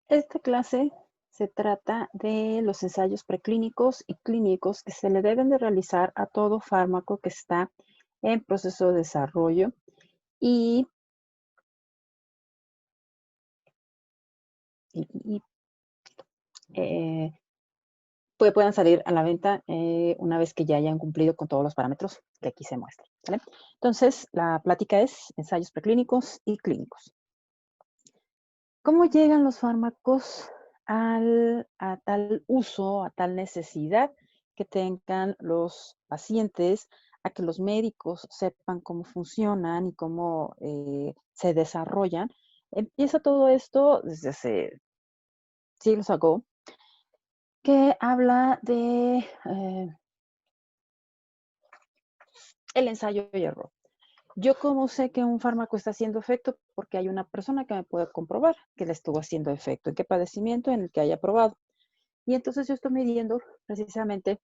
Esta clase se trata de los ensayos preclínicos y clínicos que se le deben de realizar a todo fármaco que está en proceso de desarrollo y, y- y, eh, puedan salir a la venta una vez que ya hayan cumplido con todos los parámetros que aquí se muestran, ¿vale? Entonces, la plática es ensayos preclínicos y clínicos. ¿Cómo llegan los fármacos a tal uso, a tal necesidad que tengan los pacientes, a que los médicos sepan cómo funcionan y cómo se desarrollan? Empieza todo esto desde hace siglos ago, que habla de el ensayo y error. Yo cómo sé que un fármaco está haciendo efecto porque hay una persona que me puede comprobar que le estuvo haciendo efecto, en qué padecimiento en el que haya probado. Y entonces yo estoy midiendo precisamente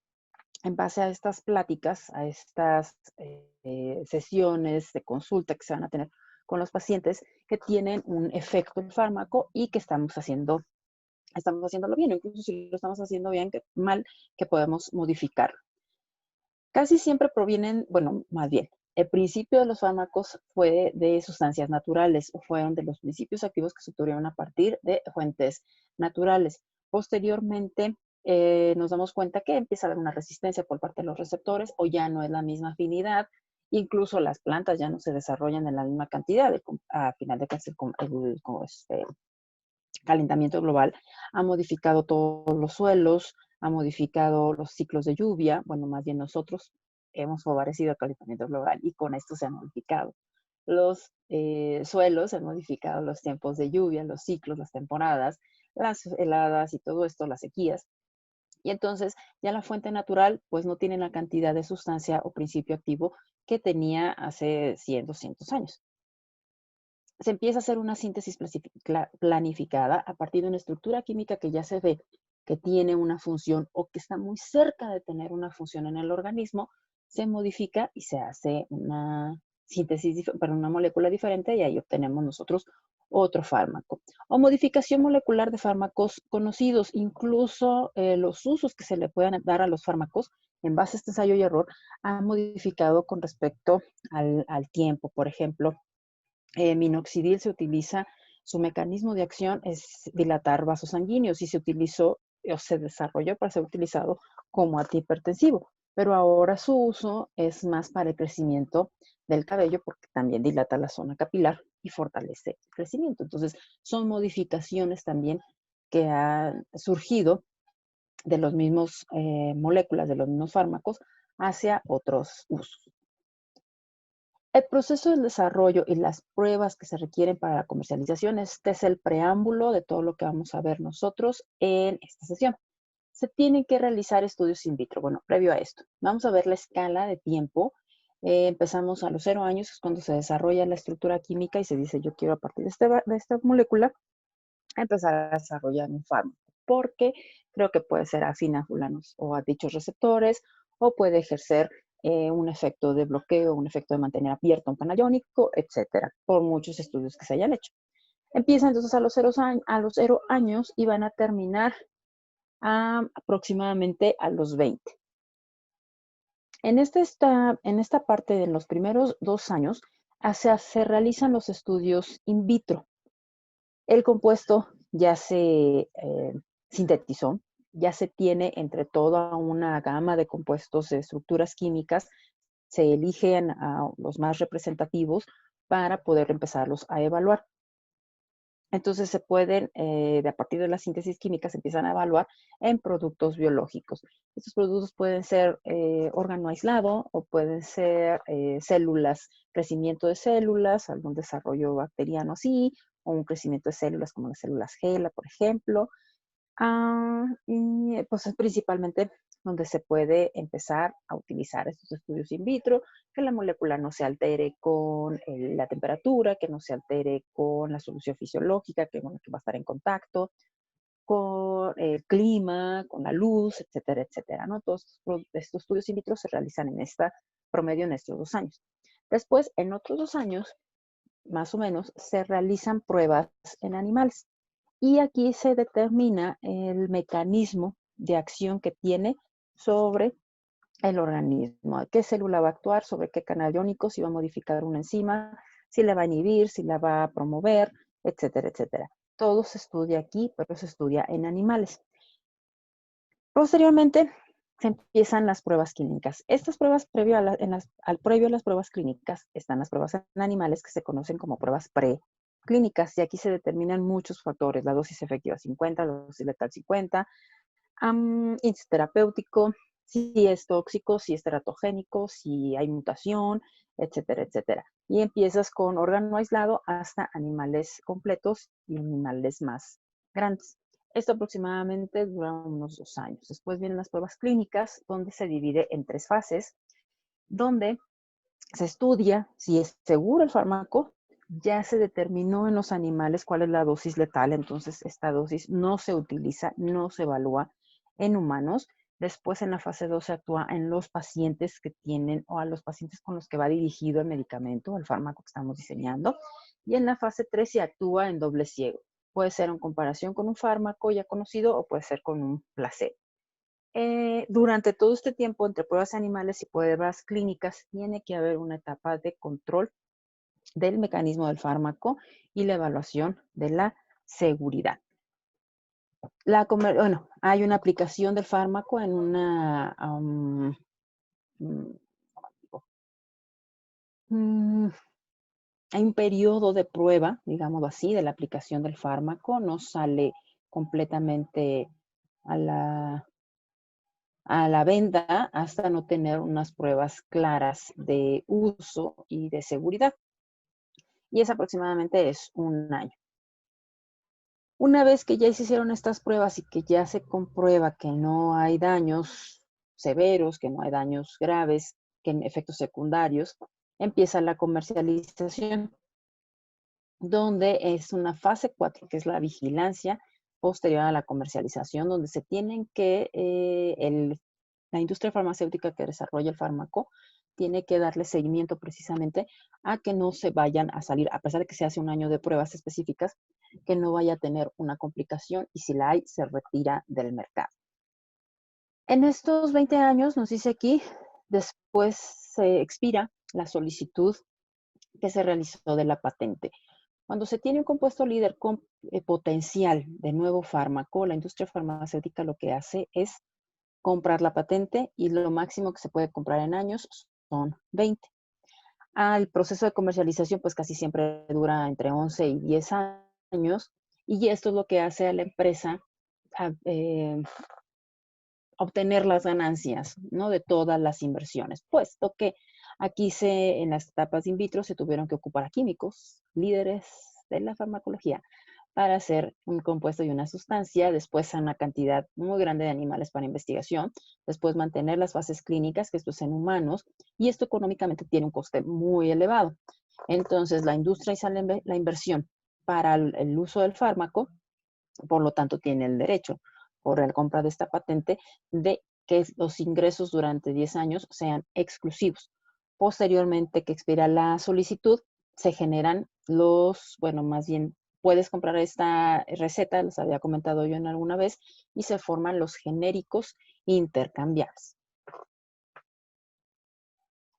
en base a estas pláticas, a estas sesiones de consulta que se van a tener con los pacientes que tienen un efecto el fármaco y que estamos haciéndolo bien, o incluso si lo estamos haciendo bien, mal, que podemos modificarlo. Casi siempre provienen, bueno, más bien, el principio de los fármacos fue de sustancias naturales o fueron de los principios activos que se obtuvieron a partir de fuentes naturales. Posteriormente, nos damos cuenta que empieza a haber una resistencia por parte de los receptores o ya no es la misma afinidad. Incluso las plantas ya no se desarrollan en la misma cantidad. A final de cuentas, el calentamiento global ha modificado todos los suelos, ha modificado los ciclos de lluvia. Bueno, más bien nosotros hemos favorecido el calentamiento global y con esto se han modificado los suelos, se han modificado los tiempos de lluvia, los ciclos, las temporadas, las heladas y todo esto, las sequías. Y entonces ya la fuente natural pues no tiene la cantidad de sustancia o principio activo que tenía hace 100, 200 años. Se empieza a hacer una síntesis planificada a partir de una estructura química que ya se ve que tiene una función o que está muy cerca de tener una función en el organismo, se modifica y se hace una síntesis para una molécula diferente y ahí obtenemos nosotros otro fármaco. O modificación molecular de fármacos conocidos, incluso los usos que se le puedan dar a los fármacos en base a este ensayo y error han modificado con respecto al tiempo. Por ejemplo, minoxidil se utiliza, su mecanismo de acción es dilatar vasos sanguíneos y se utilizó o se desarrolló para ser utilizado como antihipertensivo, pero ahora su uso es más para el crecimiento del cabello porque también dilata la zona capilar y fortalece el crecimiento. Entonces, son modificaciones también que han surgido de los mismos moléculas, de los mismos fármacos, hacia otros usos. El proceso del desarrollo y las pruebas que se requieren para la comercialización, este es el preámbulo de todo lo que vamos a ver nosotros en esta sesión. Se tienen que realizar estudios in vitro. Bueno, previo a esto, vamos a ver la escala de tiempo. Empezamos a los 0 años, es cuando se desarrolla la estructura química y se dice, yo quiero a partir de esta molécula empezar a desarrollar un fármaco, porque creo que puede ser afín a fulanos o a dichos receptores, o puede ejercer un efecto de bloqueo, un efecto de mantener abierto un canal iónico, etcétera, por muchos estudios que se hayan hecho. Empiezan entonces a los 0 años y van a terminar aproximadamente a los 20. En esta parte de los primeros 2 años se realizan los estudios in vitro. El compuesto ya se sintetizó, ya se tiene entre toda una gama de compuestos de estructuras químicas, se eligen a los más representativos para poder empezarlos a evaluar. Entonces se pueden, a partir de la síntesis química, se empiezan a evaluar en productos biológicos. Estos productos pueden ser órgano aislado o pueden ser células, crecimiento de células, algún desarrollo bacteriano así, o un crecimiento de células como las células HeLa, por ejemplo. Y pues es principalmente donde se puede empezar a utilizar estos estudios in vitro, que la molécula no se altere con la temperatura, que no se altere con la solución fisiológica, que, bueno, que va a estar en contacto, con el clima, con la luz, etcétera, etcétera, ¿no? Todos estos estudios in vitro se realizan en esta promedio en estos 2 años. Después, en otros 2 años, más o menos, se realizan pruebas en animales. y aquí se determina el mecanismo de acción que tiene sobre el organismo, qué célula va a actuar, sobre qué canal iónico, si va a modificar una enzima, si la va a inhibir, si la va a promover, etcétera, etcétera. Todo se estudia aquí, pero se estudia en animales. Posteriormente, se empiezan las pruebas clínicas. Estas pruebas, previo a las pruebas clínicas, están las pruebas en animales que se conocen como pruebas preclínicas, y aquí se determinan muchos factores, la dosis efectiva 50, la dosis letal 50, índice terapéutico, si es tóxico, si es teratogénico, si hay mutación, etcétera, etcétera. Y empiezas con órgano aislado hasta animales completos y animales más grandes. Esto aproximadamente dura unos 2 años. Después vienen las pruebas clínicas, donde se divide en 3 fases, donde se estudia si es seguro el fármaco. Ya se determinó en los animales cuál es la dosis letal, entonces esta dosis no se utiliza, no se evalúa en humanos. Después en la fase 2 se actúa en los pacientes que tienen o a los pacientes con los que va dirigido el medicamento, el fármaco que estamos diseñando. Y en la fase 3 se actúa en doble ciego. Puede ser en comparación con un fármaco ya conocido o puede ser con un placebo. Durante todo este tiempo, entre pruebas animales y pruebas clínicas, tiene que haber una etapa de control del mecanismo del fármaco y la evaluación de la seguridad. Bueno, hay una aplicación del fármaco en una hay un periodo de prueba, digámoslo así, de la aplicación del fármaco. No sale completamente a la venta hasta no tener unas pruebas claras de uso y de seguridad. Y es aproximadamente un año. Una vez que ya se hicieron estas pruebas y que ya se comprueba que no hay daños severos, que no hay daños graves, que en efectos secundarios, empieza la comercialización, donde es una fase 4, que es la vigilancia posterior a la comercialización, donde se tienen que la industria farmacéutica que desarrolla el fármaco tiene que darle seguimiento precisamente a que no se vayan a salir, a pesar de que se hace un año de pruebas específicas, que no vaya a tener una complicación y si la hay, se retira del mercado. En estos 20 años, nos dice aquí, después se expira la solicitud que se realizó de la patente. Cuando se tiene un compuesto líder con potencial de nuevo fármaco, la industria farmacéutica lo que hace es comprar la patente y lo máximo que se puede comprar en años son 20. El proceso de comercialización pues casi siempre dura entre 11 y 10 años y esto es lo que hace a la empresa obtener las ganancias, ¿no?, de todas las inversiones, puesto que aquí en las etapas in vitro se tuvieron que ocupar a químicos, líderes de la farmacología, para hacer un compuesto y una sustancia, después a una cantidad muy grande de animales para investigación, después mantener las fases clínicas, que esto es en humanos, y esto económicamente tiene un coste muy elevado. Entonces, la industria hizo la inversión para el uso del fármaco, por lo tanto, tiene el derecho, por la compra de esta patente, de que los ingresos durante 10 años sean exclusivos. Posteriormente que expira la solicitud, se generan más bien, puedes comprar esta receta, les había comentado yo en alguna vez, y se forman los genéricos intercambiables.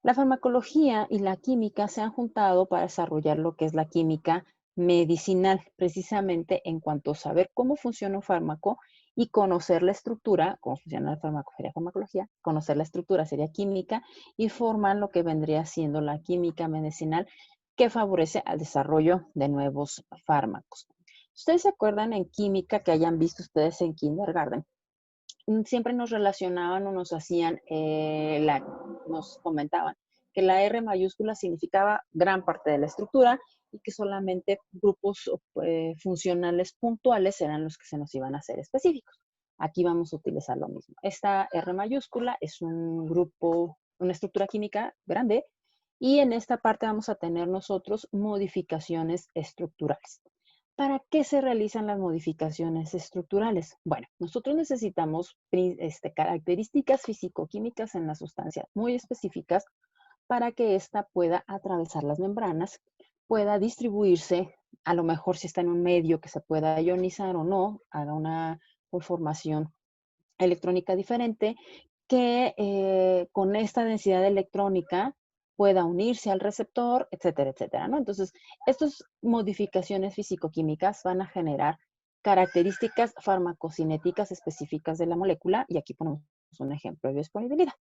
La farmacología y la química se han juntado para desarrollar lo que es la química medicinal, precisamente en cuanto a saber cómo funciona un fármaco y conocer la estructura, cómo funciona la farmacología, conocer la estructura sería química, y forman lo que vendría siendo la química medicinal, que favorece al desarrollo de nuevos fármacos. ¿Ustedes se acuerdan en química que hayan visto ustedes en kindergarten? Siempre nos relacionaban o nos hacían, nos comentaban que la R mayúscula significaba gran parte de la estructura y que solamente grupos funcionales puntuales eran los que se nos iban a hacer específicos. Aquí vamos a utilizar lo mismo. Esta R mayúscula es un grupo, una estructura química grande, y en esta parte vamos a tener nosotros modificaciones estructurales. ¿Para qué se realizan las modificaciones estructurales? Bueno, nosotros necesitamos características físico-químicas en la sustancia muy específicas para que ésta pueda atravesar las membranas, pueda distribuirse a lo mejor si está en un medio que se pueda ionizar o no, haga una conformación electrónica diferente, que con esta densidad electrónica pueda unirse al receptor, etcétera, etcétera, ¿no? Entonces, estas modificaciones físico-químicas van a generar características farmacocinéticas específicas de la molécula, y aquí ponemos un ejemplo de biodisponibilidad.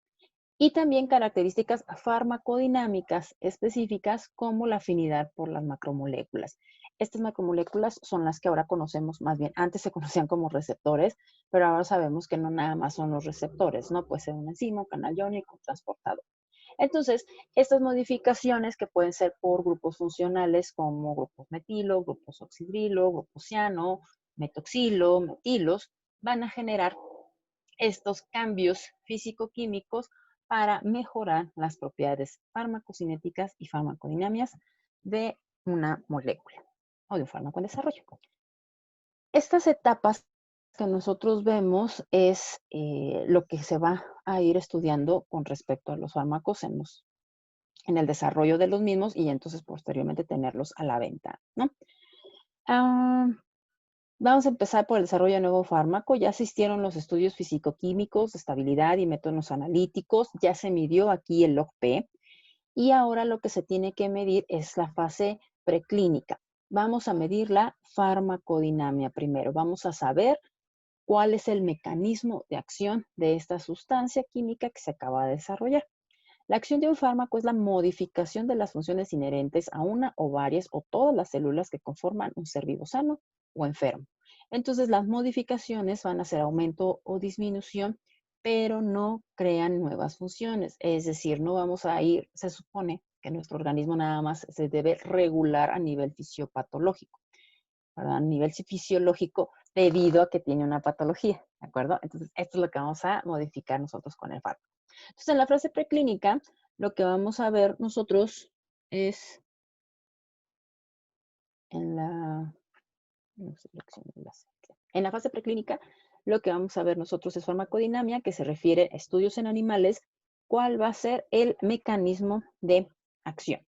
Y también características farmacodinámicas específicas como la afinidad por las macromoléculas. Estas macromoléculas son las que ahora conocemos, más bien antes se conocían como receptores, pero ahora sabemos que no nada más son los receptores, ¿no? Puede ser un enzima, un canal iónico, un transportador. Entonces, estas modificaciones que pueden ser por grupos funcionales como grupos metilo, grupos oxidrilo, grupos ciano, metoxilo, metilos, van a generar estos cambios físico-químicos para mejorar las propiedades farmacocinéticas y farmacodinámicas de una molécula o de un fármaco en desarrollo. Estas etapas que nosotros vemos es lo que se va a ir estudiando con respecto a los fármacos en el desarrollo de los mismos y entonces posteriormente tenerlos a la venta, ¿no? Vamos a empezar por el desarrollo de nuevo fármaco. Ya existieron los estudios físico-químicos de estabilidad y métodos analíticos. Ya se midió aquí el log-P. Y ahora lo que se tiene que medir es la fase preclínica. Vamos a medir la farmacodinamia primero. Vamos a saber cuál es el mecanismo de acción de esta sustancia química que se acaba de desarrollar. La acción de un fármaco es la modificación de las funciones inherentes a una o varias o todas las células que conforman un ser vivo sano o enfermo. Entonces, las modificaciones van a ser aumento o disminución, pero no crean nuevas funciones. Es decir, no vamos a ir, se supone que nuestro organismo nada más se debe regular a nivel fisiopatológico, ¿verdad? A nivel fisiológico debido a que tiene una patología, ¿de acuerdo? Entonces, esto es lo que vamos a modificar nosotros con el fármaco. Entonces, en la fase preclínica, lo que vamos a ver nosotros es en la, en la fase preclínica, lo que vamos a ver nosotros es farmacodinamia, que se refiere a estudios en animales, cuál va a ser el mecanismo de acción.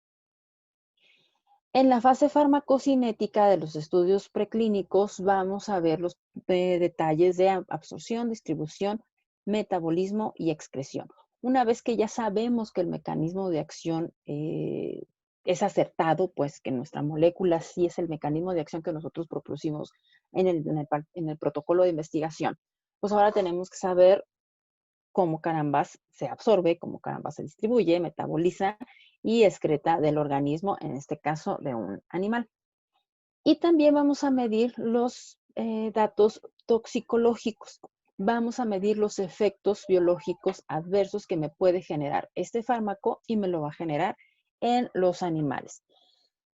En la fase farmacocinética de los estudios preclínicos vamos a ver los detalles de absorción, distribución, metabolismo y excreción. Una vez que ya sabemos que el mecanismo de acción es acertado, pues que nuestra molécula sí es el mecanismo de acción que nosotros propusimos en el protocolo de investigación, pues ahora tenemos que saber cómo carambas se absorbe, cómo carambas se distribuye, metaboliza y excreta del organismo, en este caso de un animal. Y también vamos a medir los datos toxicológicos. Vamos a medir los efectos biológicos adversos que me puede generar este fármaco y me lo va a generar en los animales.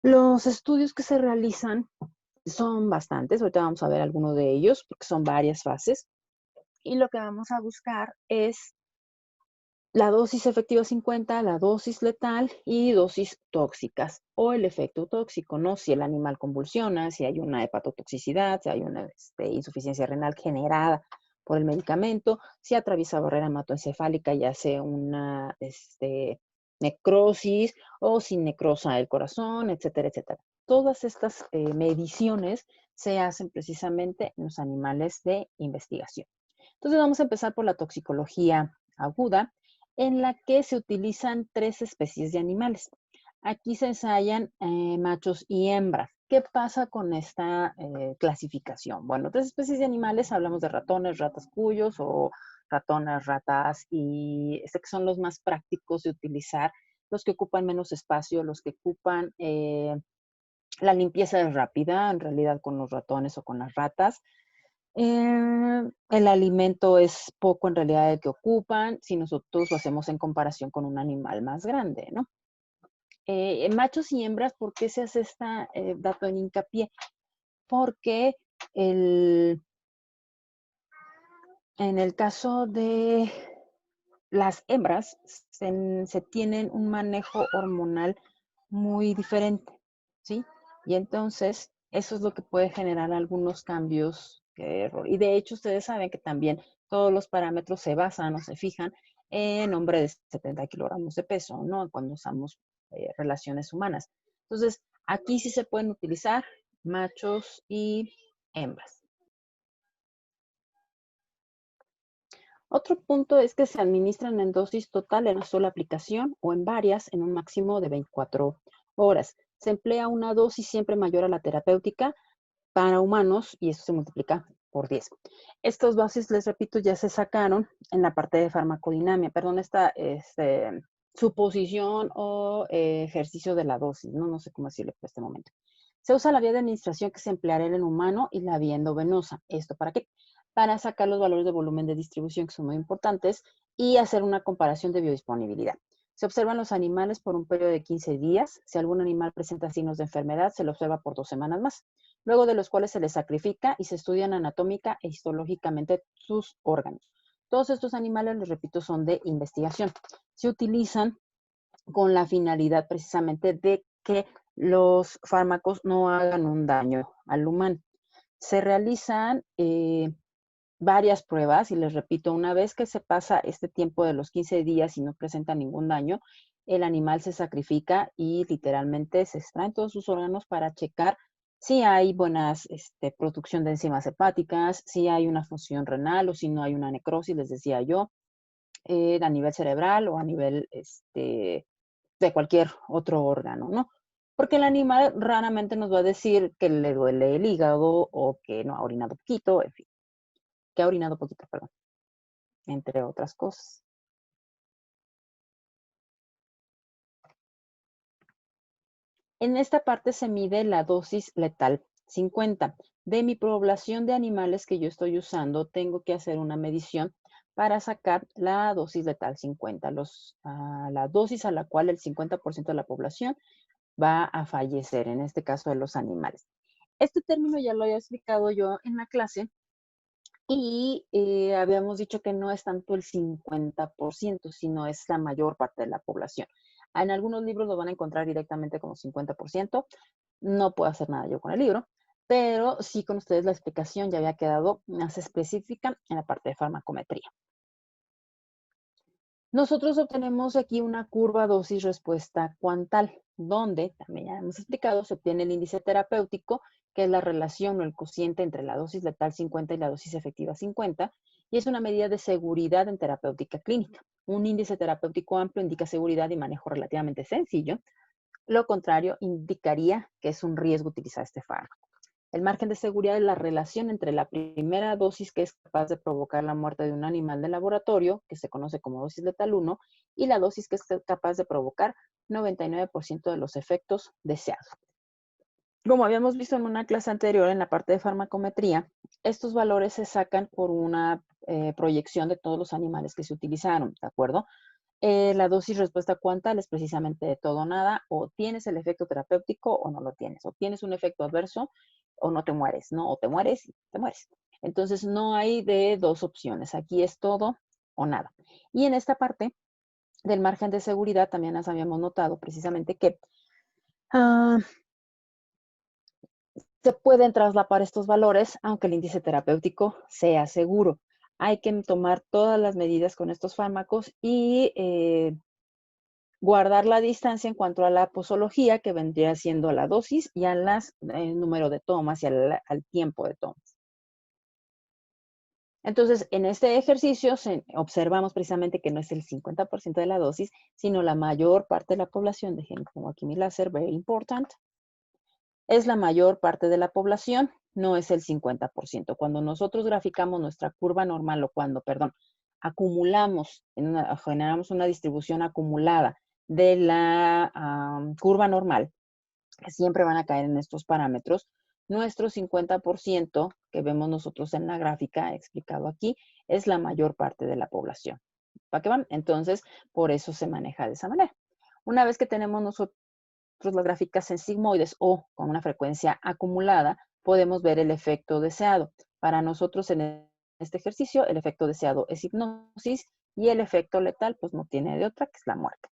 Los estudios que se realizan son bastantes, ahorita vamos a ver algunos de ellos porque son varias fases. Y lo que vamos a buscar es la dosis efectiva 50, la dosis letal y dosis tóxicas o el efecto tóxico, ¿no? Si el animal convulsiona, si hay una hepatotoxicidad, si hay una insuficiencia renal generada por el medicamento, si atraviesa barrera hematoencefálica y hace una necrosis o si necrosa el corazón, etcétera, etcétera. Todas estas mediciones se hacen precisamente en los animales de investigación. Entonces vamos a empezar por la toxicología aguda, en la que se utilizan 3 especies de animales. Aquí se ensayan machos y hembras. ¿Qué pasa con esta clasificación? Bueno, 3 especies de animales, hablamos de ratones, ratas cuyos o ratones, ratas, y que son los más prácticos de utilizar, los que ocupan menos espacio, los que ocupan, la limpieza es rápida, en realidad con los ratones o con las ratas. El alimento es poco en realidad el que ocupan si nosotros lo hacemos en comparación con un animal más grande, ¿no? Machos y hembras, ¿por qué se hace este dato en hincapié? Porque en el caso de las hembras se tienen un manejo hormonal muy diferente, ¿sí? Y entonces eso es lo que puede generar algunos cambios de error. Y de hecho ustedes saben que también todos los parámetros se basan o se fijan en hombre de 70 kilogramos de peso, ¿no? Cuando usamos relaciones humanas. Entonces, aquí sí se pueden utilizar machos y hembras. Otro punto es que se administran en dosis total en una sola aplicación o en varias en un máximo de 24 horas. Se emplea una dosis siempre mayor a la terapéutica para humanos y eso se multiplica por 10. Estas dosis, les repito, ya se sacaron en la parte de farmacodinamia, perdón, esta suposición o ejercicio de la dosis, no sé cómo decirle por este momento. Se usa la vía de administración que se empleará en el humano y la vía endovenosa. ¿Esto para qué? Para sacar los valores de volumen de distribución, que son muy importantes, y hacer una comparación de biodisponibilidad. Se observan los animales por un periodo de 15 días. Si algún animal presenta signos de enfermedad, se lo observa por 2 semanas más, luego de los cuales se les sacrifica y se estudian anatómica e histológicamente sus órganos. Todos estos animales, les repito, son de investigación. Se utilizan con la finalidad precisamente de que los fármacos no hagan un daño al humano. Se realizan varias pruebas y les repito, una vez que se pasa este tiempo de los 15 días y no presenta ningún daño, el animal se sacrifica y literalmente se extraen todos sus órganos para checar si hay buenas producción de enzimas hepáticas, si hay una función renal o si no hay una necrosis, les decía yo, a nivel cerebral o a nivel de cualquier otro órgano, ¿no? Porque el animal raramente nos va a decir que le duele el hígado o que no ha orinado poquito, en fin, que ha orinado poquito, perdón, entre otras cosas. En esta parte se mide la dosis letal 50. De mi población de animales que yo estoy usando, tengo que hacer una medición para sacar la dosis letal 50, la dosis a la cual el 50% de la población va a fallecer, en este caso de los animales. Este término ya lo había explicado yo en la clase y habíamos dicho que no es tanto el 50%, sino es la mayor parte de la población. En algunos libros lo van a encontrar directamente como 50%. No puedo hacer nada yo con el libro, pero sí con ustedes la explicación ya había quedado más específica en la parte de farmacometría. Nosotros obtenemos aquí una curva dosis-respuesta cuantal, donde, también ya hemos explicado, se obtiene el índice terapéutico, que es la relación o el cociente entre la dosis letal 50 y la dosis efectiva 50, y es una medida de seguridad en terapéutica clínica. Un índice terapéutico amplio indica seguridad y manejo relativamente sencillo. Lo contrario indicaría que es un riesgo utilizar este fármaco. El margen de seguridad es la relación entre la primera dosis que es capaz de provocar la muerte de un animal de laboratorio, que se conoce como dosis letal 1, y la dosis que es capaz de provocar 99% de los efectos deseados. Como habíamos visto en una clase anterior en la parte de farmacometría, estos valores se sacan por una proyección de todos los animales que se utilizaron, ¿de acuerdo? La dosis respuesta cuantal es precisamente de todo o nada, o tienes el efecto terapéutico o no lo tienes, o tienes un efecto adverso o no te mueres, ¿no? O te mueres y te mueres. Entonces no hay de dos opciones, aquí es todo o nada. Y en esta parte del margen de seguridad también las habíamos notado precisamente que se pueden traslapar estos valores aunque el índice terapéutico sea seguro. Hay que tomar todas las medidas con estos fármacos y guardar la distancia en cuanto a la posología, que vendría siendo la dosis y al número de tomas y al tiempo de tomas. Entonces, en este ejercicio observamos precisamente que no es el 50% de la dosis, sino la mayor parte de la población, dejen como aquí mi láser, very important, es la mayor parte de la población, no es el 50%. Cuando nosotros graficamos nuestra curva normal o cuando, perdón, generamos una distribución acumulada de la curva normal, que siempre van a caer en estos parámetros, nuestro 50% que vemos nosotros en la gráfica explicado aquí es la mayor parte de la población. ¿Para qué van? Entonces, por eso se maneja de esa manera. Una vez que tenemos nosotros las gráficas en sigmoides o con una frecuencia acumulada, podemos ver el efecto deseado. Para nosotros en este ejercicio, el efecto deseado es hipnosis y el efecto letal pues no tiene de otra, que es la muerte.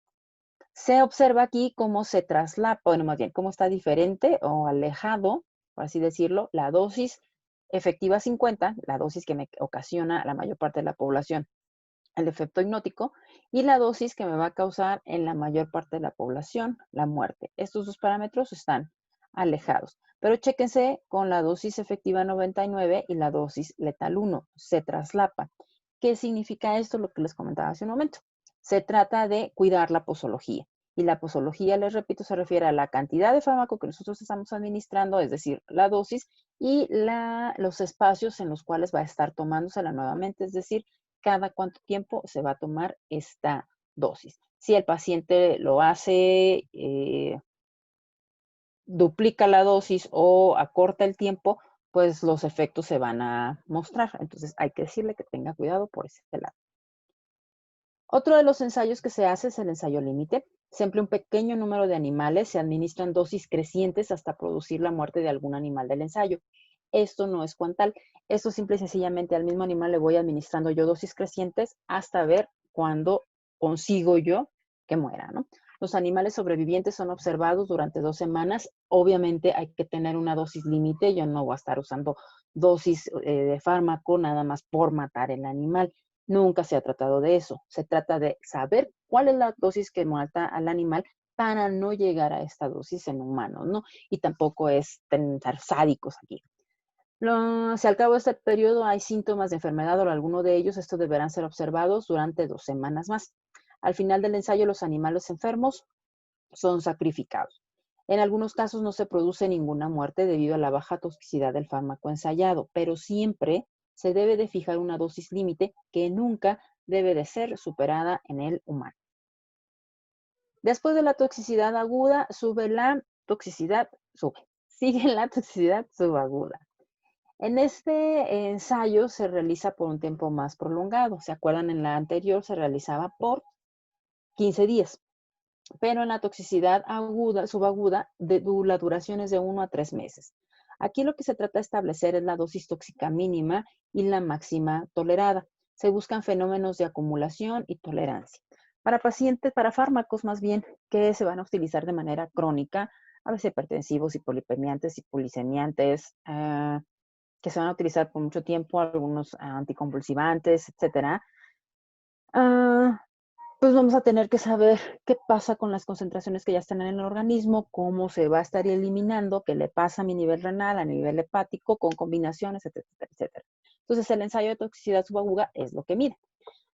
Se observa aquí cómo se traslapa, bueno, más bien, cómo está diferente o alejado, por así decirlo, la dosis efectiva 50, la dosis que me ocasiona a la mayor parte de la población el efecto hipnótico, y la dosis que me va a causar en la mayor parte de la población la muerte. Estos dos parámetros están alejados. Pero chéquense con la dosis efectiva 99 y la dosis letal 1, se traslapa. ¿Qué significa esto? Lo que les comentaba hace un momento. Se trata de cuidar la posología. Y la posología, les repito, se refiere a la cantidad de fármaco que nosotros estamos administrando, es decir, la dosis y los espacios en los cuales va a estar tomándosela nuevamente, es decir, cada cuánto tiempo se va a tomar esta dosis. Si el paciente lo hace, duplica la dosis o acorta el tiempo, pues los efectos se van a mostrar. Entonces hay que decirle que tenga cuidado por ese lado. Otro de los ensayos que se hace es el ensayo límite. Se emplea un pequeño número de animales, se administran dosis crecientes hasta producir la muerte de algún animal del ensayo. Esto no es cuantal. Esto simple y sencillamente al mismo animal le voy administrando yo dosis crecientes hasta ver cuándo consigo yo que muera, ¿no? Los animales sobrevivientes son observados durante 2 semanas. Obviamente hay que tener una dosis límite. Yo no voy a estar usando dosis de fármaco nada más por matar el animal. Nunca se ha tratado de eso. Se trata de saber cuál es la dosis que mata al animal para no llegar a esta dosis en humanos, ¿no? Y tampoco es ser sádicos aquí. Si al cabo de este periodo hay síntomas de enfermedad o alguno de ellos, estos deberán ser observados durante 2 semanas más. Al final del ensayo, los animales enfermos son sacrificados. En algunos casos no se produce ninguna muerte debido a la baja toxicidad del fármaco ensayado, pero siempre se debe de fijar una dosis límite que nunca debe de ser superada en el humano. Después de la toxicidad aguda, sigue la toxicidad subaguda. En este ensayo se realiza por un tiempo más prolongado. ¿Se acuerdan? En la anterior se realizaba por 15 días. Pero en la toxicidad aguda, subaguda, la duración es de 1 a 3 meses. Aquí lo que se trata de establecer es la dosis tóxica mínima y la máxima tolerada. Se buscan fenómenos de acumulación y tolerancia. Para pacientes, para fármacos más bien, que se van a utilizar de manera crónica, a veces hipertensivos, hipolipemiantes, hipolisemiantes, que se van a utilizar por mucho tiempo, algunos anticonvulsivantes, etcétera. Pues vamos a tener que saber qué pasa con las concentraciones que ya están en el organismo, cómo se va a estar eliminando, qué le pasa a mi nivel renal, a nivel hepático, con combinaciones, etcétera, etcétera. Entonces, el ensayo de toxicidad subaguda es lo que mide.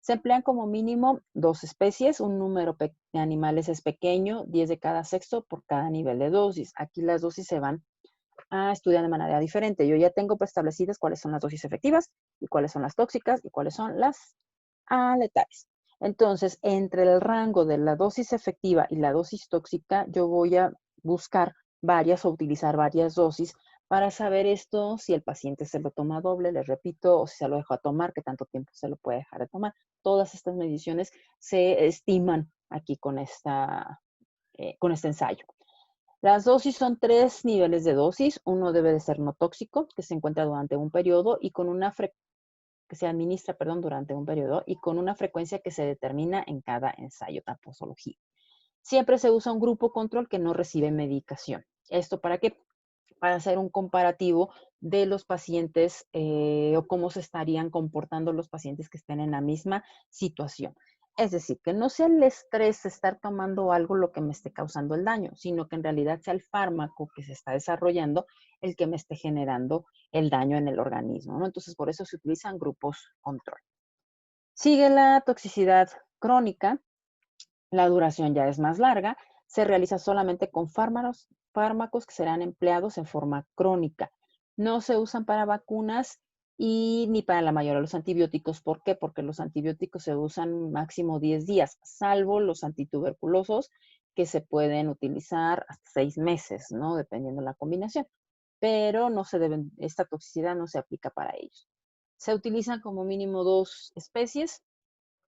Se emplean como mínimo 2 especies, un número de animales es pequeño, 10 de cada sexo por cada nivel de dosis. Aquí las dosis se van a estudiar de manera diferente. Yo ya tengo preestablecidas cuáles son las dosis efectivas y cuáles son las tóxicas y cuáles son las letales. Entonces, entre el rango de la dosis efectiva y la dosis tóxica, yo voy a buscar varias o utilizar varias dosis para saber esto, si el paciente se lo toma doble, les repito, o si se lo deja tomar, qué tanto tiempo se lo puede dejar de tomar. Todas estas mediciones se estiman aquí con este ensayo. Las dosis son 3 niveles de dosis. Uno debe de ser no tóxico, que se encuentra durante un periodo y con una que se administra, durante un periodo y con una frecuencia que se determina en cada ensayo de posología. Siempre se usa un grupo control que no recibe medicación. ¿Esto para qué? Para hacer un comparativo de los pacientes o cómo se estarían comportando los pacientes que estén en la misma situación. Es decir, que no sea el estrés de estar tomando algo lo que me esté causando el daño, sino que en realidad sea el fármaco que se está desarrollando el que me esté generando el daño en el organismo, ¿no? Entonces, por eso se utilizan grupos control. Sigue la toxicidad crónica, la duración ya es más larga, se realiza solamente con fármacos que serán empleados en forma crónica. No se usan para vacunas y ni para la mayoría de los antibióticos. ¿Por qué? Porque los antibióticos se usan máximo 10 días, salvo los antituberculosos que se pueden utilizar hasta 6 meses, ¿no? Dependiendo de la combinación. Pero esta toxicidad no se aplica para ellos. Se utilizan como mínimo 2 especies.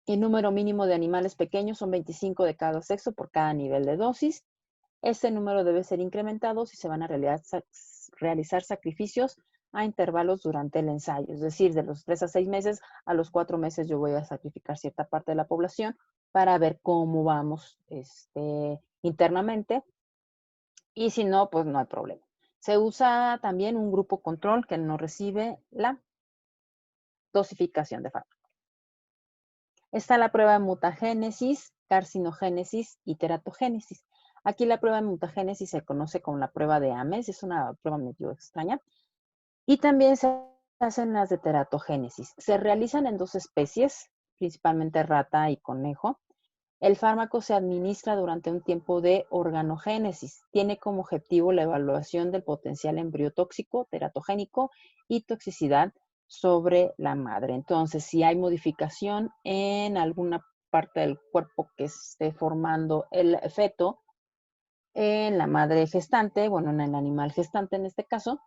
El número mínimo de animales pequeños son 25 de cada sexo por cada nivel de dosis. Este número debe ser incrementado si se van a realizar sacrificios a intervalos durante el ensayo. Es decir, de los 3 a 6 meses, a los 4 meses yo voy a sacrificar cierta parte de la población para ver cómo vamos internamente. Y si no, pues no hay problema. Se usa también un grupo control que no recibe la dosificación de fármaco. Está la prueba de mutagénesis, carcinogénesis y teratogénesis. Aquí la prueba de mutagénesis se conoce como la prueba de Ames, es una prueba medio extraña. Y también se hacen las de teratogénesis. Se realizan en 2 especies, principalmente rata y conejo. El fármaco se administra durante un tiempo de organogénesis. Tiene como objetivo la evaluación del potencial embriotóxico, teratogénico y toxicidad sobre la madre. Entonces, si hay modificación en alguna parte del cuerpo que esté formando el feto, en la madre gestante, bueno, en el animal gestante en este caso,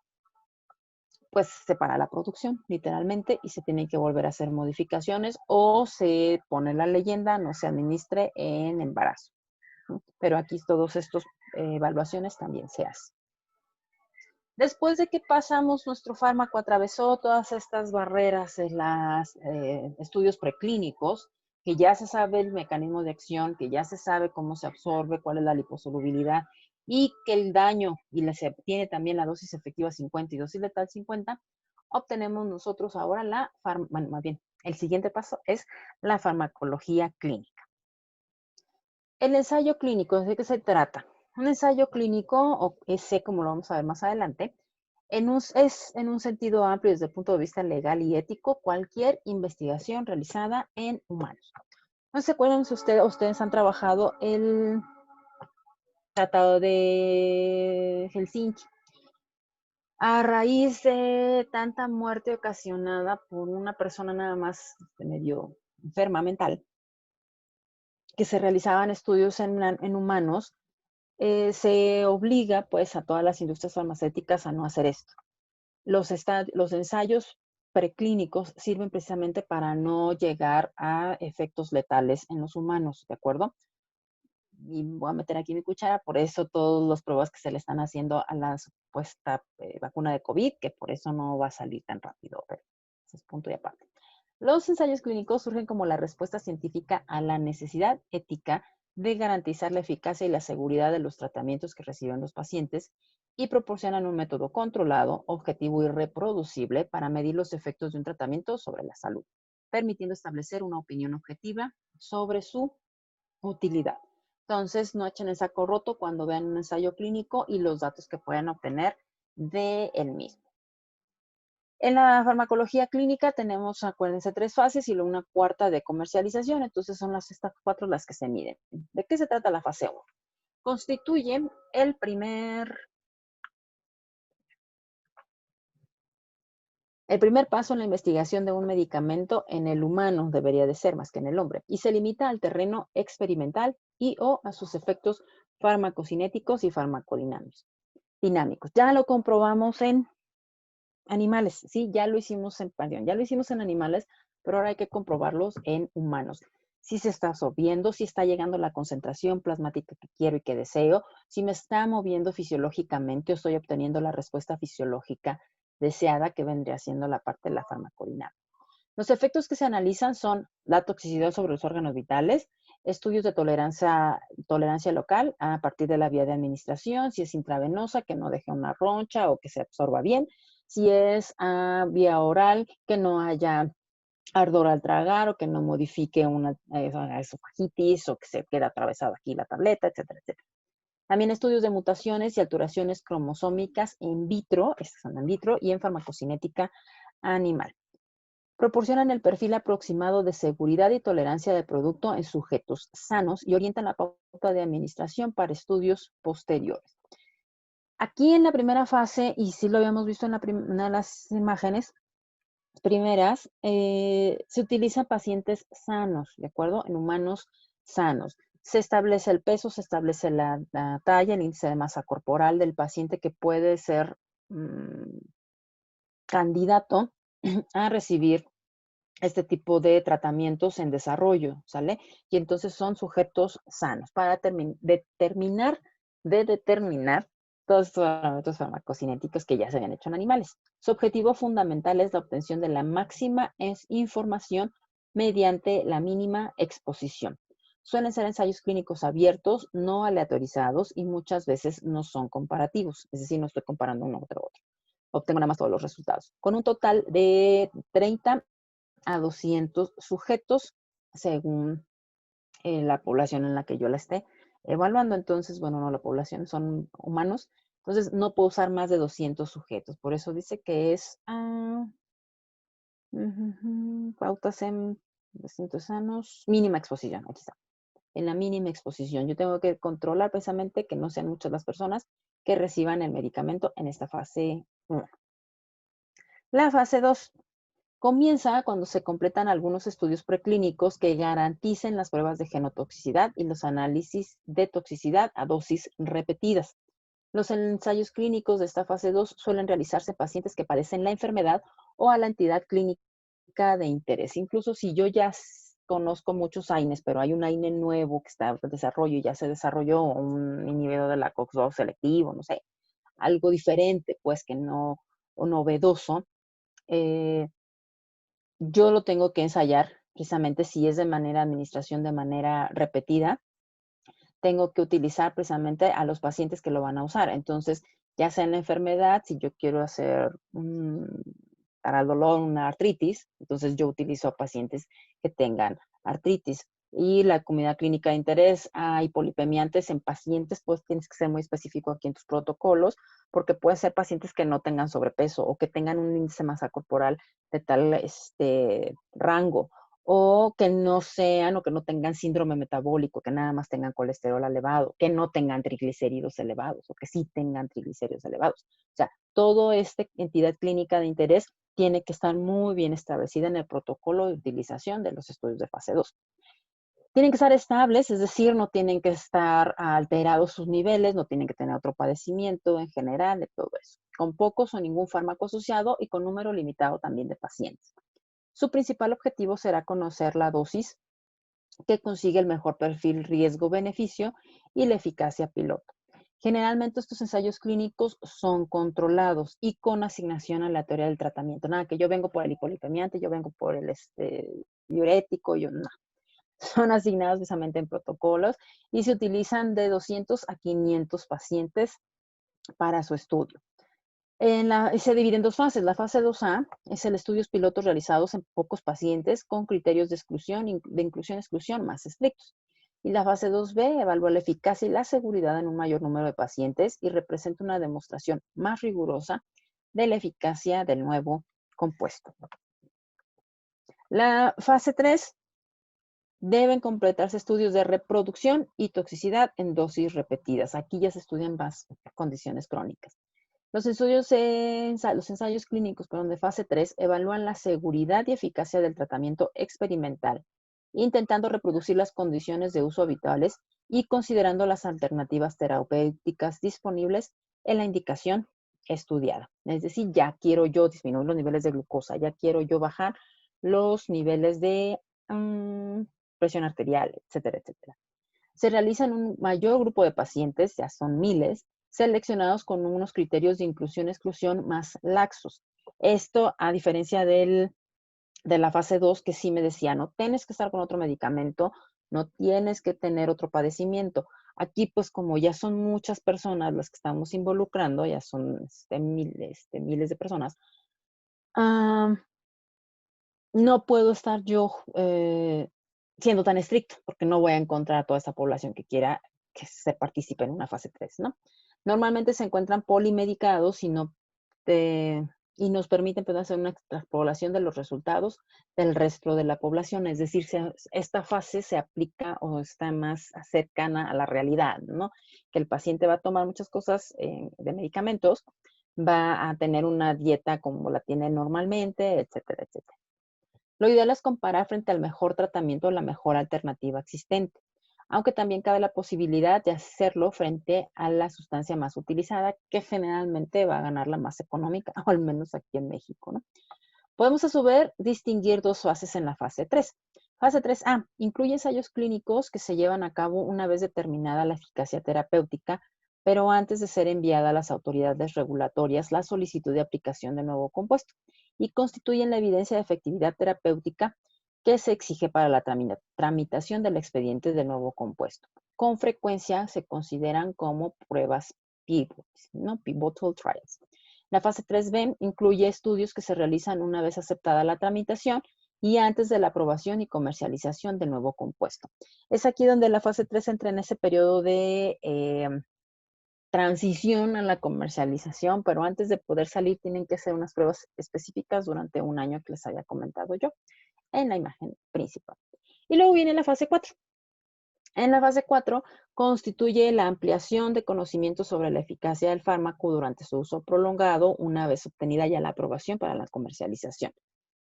pues se para la producción, literalmente, y se tienen que volver a hacer modificaciones o se pone la leyenda, no se administre en embarazo, ¿no? Pero aquí todos estos evaluaciones también se hacen. Después de que pasamos nuestro fármaco, atravesó todas estas barreras en los estudios preclínicos, que ya se sabe el mecanismo de acción, que ya se sabe cómo se absorbe, cuál es la liposolubilidad y que el daño y se obtiene también la dosis efectiva 50 y dosis letal 50, obtenemos nosotros ahora bueno, más bien, el siguiente paso es la farmacología clínica. El ensayo clínico, ¿de qué se trata? Un ensayo clínico, o ese como lo vamos a ver más adelante, es en un sentido amplio desde el punto de vista legal y ético cualquier investigación realizada en humanos. ¿No se acuerdan si ustedes han trabajado el Tratado de Helsinki? A raíz de tanta muerte ocasionada por una persona nada más medio enferma mental, que se realizaban estudios en humanos, se obliga pues a todas las industrias farmacéuticas a no hacer esto. Los ensayos preclínicos sirven precisamente para no llegar a efectos letales en los humanos, ¿de acuerdo? Y voy a meter aquí mi cuchara, por eso todas las pruebas que se le están haciendo a la supuesta vacuna de COVID, que por eso no va a salir tan rápido, pero ese es punto y aparte. Los ensayos clínicos surgen como la respuesta científica a la necesidad ética de garantizar la eficacia y la seguridad de los tratamientos que reciben los pacientes y proporcionan un método controlado, objetivo y reproducible para medir los efectos de un tratamiento sobre la salud, permitiendo establecer una opinión objetiva sobre su utilidad. Entonces, no echen el saco roto cuando vean un ensayo clínico y los datos que puedan obtener de él mismo. En la farmacología clínica tenemos, acuérdense, 3 fases y una cuarta de comercialización. Entonces, son estas 4 las que se miden. ¿De qué se trata la fase 1? Constituye el primer paso en la investigación de un medicamento en el humano, debería de ser más que en el hombre, y se limita al terreno experimental y o a sus efectos farmacocinéticos y farmacodinámicos. Ya lo comprobamos en animales, sí, ya lo hicimos ya lo hicimos en animales, pero ahora hay que comprobarlos en humanos. Si se está absorbiendo, si está llegando la concentración plasmática que quiero y que deseo, si me está moviendo fisiológicamente o estoy obteniendo la respuesta fisiológica deseada que vendría siendo la parte de la farmacodinámica. Los efectos que se analizan son la toxicidad sobre los órganos vitales, estudios de tolerancia local a partir de la vía de administración, si es intravenosa, que no deje una roncha o que se absorba bien, si es vía oral, que no haya ardor al tragar o que no modifique una esofagitis o que se quede atravesada aquí la tableta, etcétera, etcétera. También estudios de mutaciones y alteraciones cromosómicas en vitro, estas son en vitro, y en farmacocinética animal. Proporcionan el perfil aproximado de seguridad y tolerancia del producto en sujetos sanos y orientan la pauta de administración para estudios posteriores. Aquí en la primera fase, y sí lo habíamos visto en una de las imágenes primeras, se utilizan pacientes sanos, ¿de acuerdo? En humanos sanos. Se establece el peso, se establece la talla, el índice de masa corporal del paciente que puede ser candidato a recibir este tipo de tratamientos en desarrollo, ¿sale? Y entonces son sujetos sanos para determinar todos estos parámetros farmacocinéticos que ya se habían hecho en animales. Su objetivo fundamental es la obtención de la máxima información mediante la mínima exposición. Suelen ser ensayos clínicos abiertos, no aleatorizados y muchas veces no son comparativos, es decir, no estoy comparando uno contra otro. Obtengo nada más todos los resultados. Con un total de 30 a 200 sujetos según la población en la que yo la esté evaluando. Entonces, bueno, no, la población son humanos, entonces no puedo usar más de 200 sujetos. Por eso dice que es pautas en 200 sanos, mínima exposición, aquí está. En la mínima exposición, yo tengo que controlar precisamente que no sean muchas las personas que reciban el medicamento en esta fase 1. La fase 2 comienza cuando se completan algunos estudios preclínicos que garanticen las pruebas de genotoxicidad y los análisis de toxicidad a dosis repetidas. Los ensayos clínicos de esta fase 2 suelen realizarse en pacientes que padecen la enfermedad o a la entidad clínica de interés. Incluso si yo ya conozco muchos AINES, pero hay un AINE nuevo que está en desarrollo y ya se desarrolló un inhibidor de la COX-2 selectivo, no sé, algo diferente, pues que no, o novedoso, yo lo tengo que ensayar precisamente si es de manera administración de manera repetida, tengo que utilizar precisamente a los pacientes que lo van a usar. Entonces, ya sea en la enfermedad, si yo quiero hacer para el dolor una artritis, entonces yo utilizo a pacientes que tengan artritis. Y la comunidad clínica de interés, hay polipemiantes en pacientes, pues tienes que ser muy específico aquí en tus protocolos, porque puede ser pacientes que no tengan sobrepeso o que tengan un índice de masa corporal de tal rango, o que no sean o que no tengan síndrome metabólico, que nada más tengan colesterol elevado, que no tengan triglicéridos elevados o que sí tengan triglicéridos elevados. O sea, toda esta entidad clínica de interés tiene que estar muy bien establecida en el protocolo de utilización de los estudios de fase 2. Tienen que estar estables, es decir, no tienen que estar alterados sus niveles, no tienen que tener otro padecimiento en general, de todo eso. Con pocos o ningún fármaco asociado y con número limitado también de pacientes. Su principal objetivo será conocer la dosis que consigue el mejor perfil riesgo-beneficio y la eficacia piloto. Generalmente estos ensayos clínicos son controlados y con asignación aleatoria del tratamiento. Nada, que yo vengo por el hipolipemiante, yo vengo por el diurético, yo no. Son asignados precisamente en protocolos y se utilizan de 200 a 500 pacientes para su estudio. Se divide en dos fases. La fase 2A es el estudios pilotos realizados en pocos pacientes con criterios de inclusión-exclusión más estrictos. Y la fase 2B evalúa la eficacia y la seguridad en un mayor número de pacientes y representa una demostración más rigurosa de la eficacia del nuevo compuesto. La fase 3 deben completarse estudios de reproducción y toxicidad en dosis repetidas. Aquí ya se estudian más condiciones crónicas. Los ensayos clínicos de fase 3 evalúan la seguridad y eficacia del tratamiento experimental, intentando reproducir las condiciones de uso habituales y considerando las alternativas terapéuticas disponibles en la indicación estudiada. Es decir, ya quiero yo disminuir los niveles de glucosa, ya quiero yo bajar los niveles de presión arterial, etcétera, etcétera. Se realiza en un mayor grupo de pacientes, ya son miles, seleccionados con unos criterios de inclusión-exclusión más laxos. Esto, a diferencia de la fase 2, que sí me decía, no tienes que estar con otro medicamento, no tienes que tener otro padecimiento. Aquí, pues, como ya son muchas personas las que estamos involucrando, ya son miles de personas, no puedo estar yo siendo tan estricto, porque no voy a encontrar a toda esta población que quiera que se participe en una fase 3, ¿no? Normalmente se encuentran polimedicados y nos permiten hacer una extrapolación de los resultados del resto de la población, es decir, esta fase se aplica o está más cercana a la realidad, ¿no? Que el paciente va a tomar muchas cosas de medicamentos, va a tener una dieta como la tiene normalmente, etcétera, etcétera. Lo ideal es comparar frente al mejor tratamiento o la mejor alternativa existente, aunque también cabe la posibilidad de hacerlo frente a la sustancia más utilizada, que generalmente va a ganar la más económica, o al menos aquí en México, ¿no? Podemos a su vez distinguir dos fases en la fase 3. Fase 3A incluye ensayos clínicos que se llevan a cabo una vez determinada la eficacia terapéutica, pero antes de ser enviada a las autoridades regulatorias la solicitud de aplicación de nuevo compuesto y constituyen la evidencia de efectividad terapéutica que se exige para la tramitación del expediente de nuevo compuesto. Con frecuencia se consideran como pruebas pivots, ¿no? Pivotal trials. La fase 3B incluye estudios que se realizan una vez aceptada la tramitación y antes de la aprobación y comercialización del nuevo compuesto. Es aquí donde la fase 3 entra en ese periodo de transición a la comercialización, pero antes de poder salir tienen que hacer unas pruebas específicas durante un año que les había comentado yo en la imagen principal. Y luego viene la fase 4. En la fase 4 constituye la ampliación de conocimientos sobre la eficacia del fármaco durante su uso prolongado una vez obtenida ya la aprobación para la comercialización.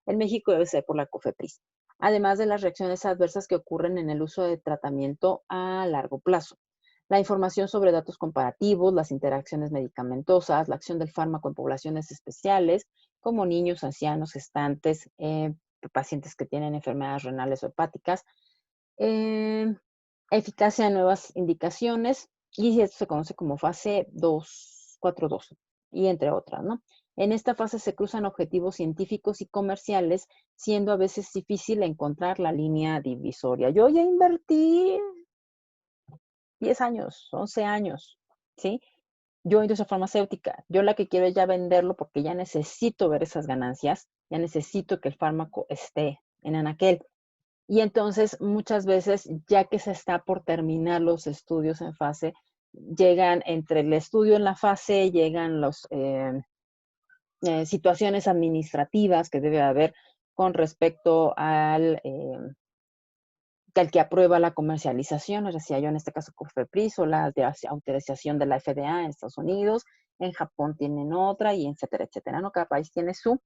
En México debe ser por la COFEPRIS, además de las reacciones adversas que ocurren en el uso de tratamiento a largo plazo. La información sobre datos comparativos, las interacciones medicamentosas, la acción del fármaco en poblaciones especiales, como niños, ancianos, gestantes, pacientes que tienen enfermedades renales o hepáticas, eficacia de nuevas indicaciones, y esto se conoce como fase 2, 4.2, y entre otras, ¿no? En esta fase se cruzan objetivos científicos y comerciales, siendo a veces difícil encontrar la línea divisoria. Yo ya invertí 10 años, 11 años, ¿sí? Yo industria farmacéutica, yo la que quiero es ya venderlo porque ya necesito ver esas ganancias, ya necesito que el fármaco esté en anaquel. Y entonces muchas veces, ya que se está por terminar los estudios en fase, llegan entre el estudio en la fase, llegan las situaciones administrativas que debe haber con respecto al que aprueba la comercialización, es decir, yo en este caso COFEPRIS o la de autorización de la FDA en Estados Unidos, en Japón tienen otra y etcétera, etcétera, ¿no? Cada país tiene sus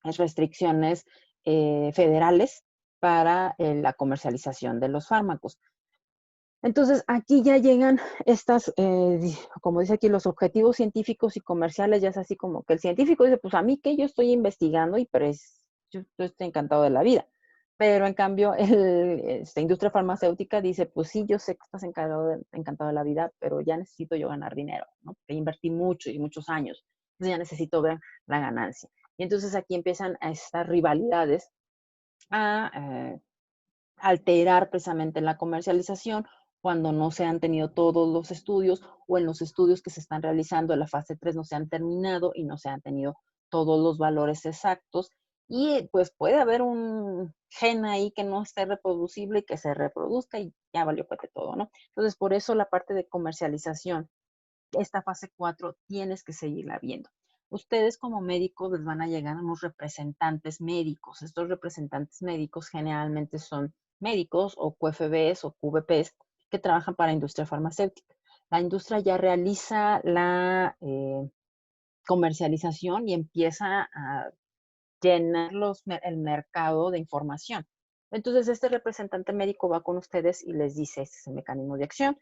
restricciones federales para la comercialización de los fármacos. Entonces, aquí ya llegan estas, como dice aquí, los objetivos científicos y comerciales, ya es así como que el científico dice, pues a mí que yo estoy investigando y pues yo estoy encantado de la vida. Pero en cambio, esta industria farmacéutica dice, pues sí, yo sé que estás encantado de la vida, pero ya necesito yo ganar dinero, ¿no? Porque invertí mucho y muchos años. Entonces ya necesito ver la ganancia. Y entonces aquí empiezan a estas rivalidades a alterar precisamente la comercialización cuando no se han tenido todos los estudios o en los estudios que se están realizando en la fase 3 no se han terminado y no se han tenido todos los valores exactos y pues puede haber un gen ahí que no esté reproducible y que se reproduzca y ya valió cuete todo, ¿no? Entonces, por eso la parte de comercialización, esta fase 4 tienes que seguirla viendo. Ustedes como médicos les van a llegar unos representantes médicos. Estos representantes médicos generalmente son médicos o QFBs o QVPs que trabajan para la industria farmacéutica. La industria ya realiza la comercialización y empieza a llenar el mercado de información. Entonces, este representante médico va con ustedes y les dice, este es el mecanismo de acción,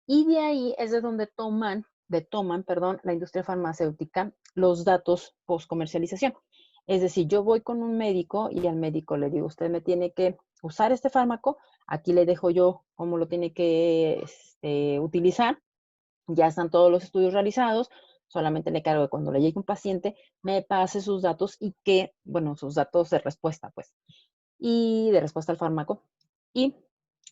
y de ahí es de donde toman, la industria farmacéutica los datos post comercialización. Es decir, yo voy con un médico y al médico le digo, usted me tiene que usar este fármaco, aquí le dejo yo cómo lo tiene que utilizar, ya están todos los estudios realizados, solamente le cargo que cuando le llegue un paciente me pase sus datos y que, bueno, sus datos de respuesta, pues, y de respuesta al fármaco, y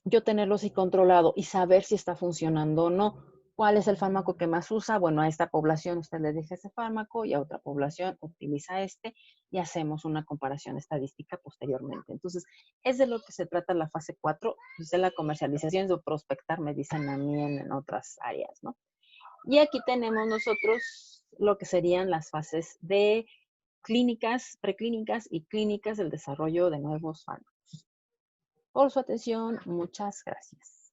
yo tenerlo así controlado y saber si está funcionando o no. ¿Cuál es el fármaco que más usa? Bueno, a esta población usted le deja ese fármaco y a otra población utiliza este y hacemos una comparación estadística posteriormente. Entonces, es de lo que se trata la fase 4, pues de la comercialización, de prospectar, me dicen a mí en otras áreas, ¿no? Y aquí tenemos nosotros lo que serían las fases de clínicas, preclínicas y clínicas del desarrollo de nuevos fármacos. Por su atención, muchas gracias.